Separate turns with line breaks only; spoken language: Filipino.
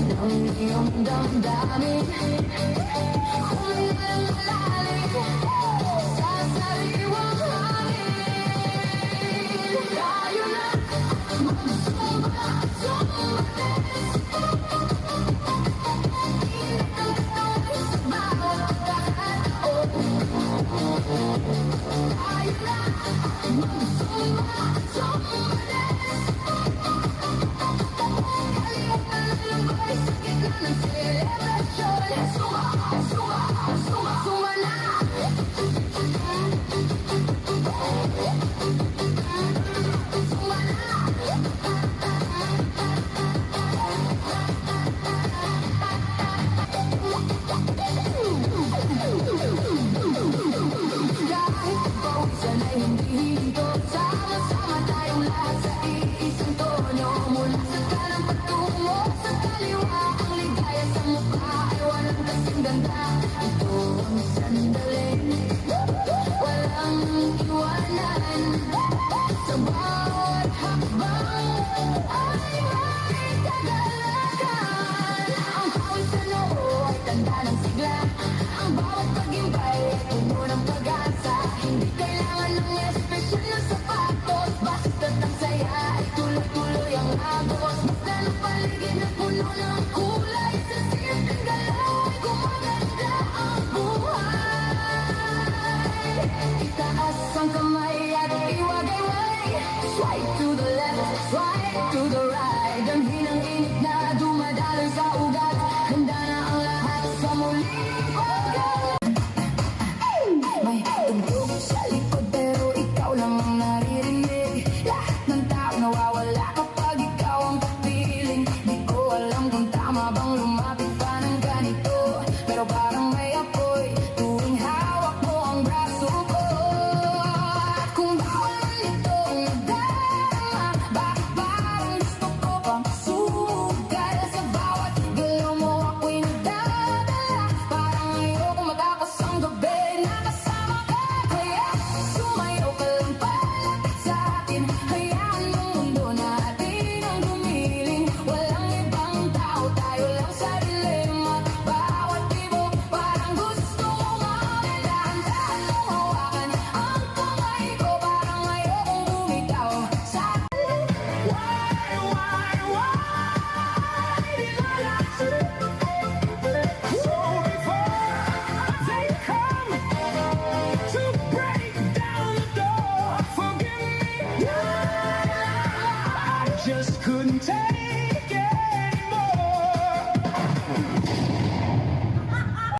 ng iyong damdamin. Kung walang malalim sa sariwang hangin, tayo na magsumba, sumales. Inatay sa bawat pagkakataon. Tayo na magsumba, sumales. Kalimutan ang lambay sa gitna ng selebrasyon. Suma, suma, suma, suma na. Suma na. Kahit pawisan ay hindi hinto, sama-sama tayong lahat sa iisang tono. Mula sa kanan patungo sa kaliwa, ang ligaya sa mukha ay walang kasing ganda. Ito ang sandali, walang iwanan. Sa bawat hakbang ay may kagalakan. Ang pawis sa noo ay tanda ng sigla. Ang bawat pag-imbay ay puno ng pag-asa. Hindi kailangan ng espesyal na sapatos, basta't ang saya ay tuloy-tuloy ang agos. Basta ng paligid na puno ng kulay, sa simpleng galaw ay gumaganda ang buhay. Itaas ang kamay at iwagayway, swipe to the left, swipe to the right. Ang hinang init na dumadaloy sa ugat, handa na ang lahat sa muling paggawa. May tugtog sa likod pero ikaw lang ang naririnig. Lahat ng tao nawawala kapag ikaw ang kapiling. Di ko alam kung tama bang lumapit pa ng ganito, pero parang may apoy tuwing hawak mo ang braso ko. At kung bawal nitong nagdarama, bakit parang gusto ko pang sugal? Sa bawat galaw mo ako'y nagdadala, parang ayoko matapos ang gabi na kasama ka. Kaya sumayaw ka lang palapit sa akin, hayaan mong mundo natin ang gumiling. Walang ibang tao, tayo lang sa dilim. At bawat ibo parang gusto ko makidahan-dahan mong hawakan ang kamay ko, parang ayokong bumitaw sa
So before they come to break down the door, forgive me, I just couldn't take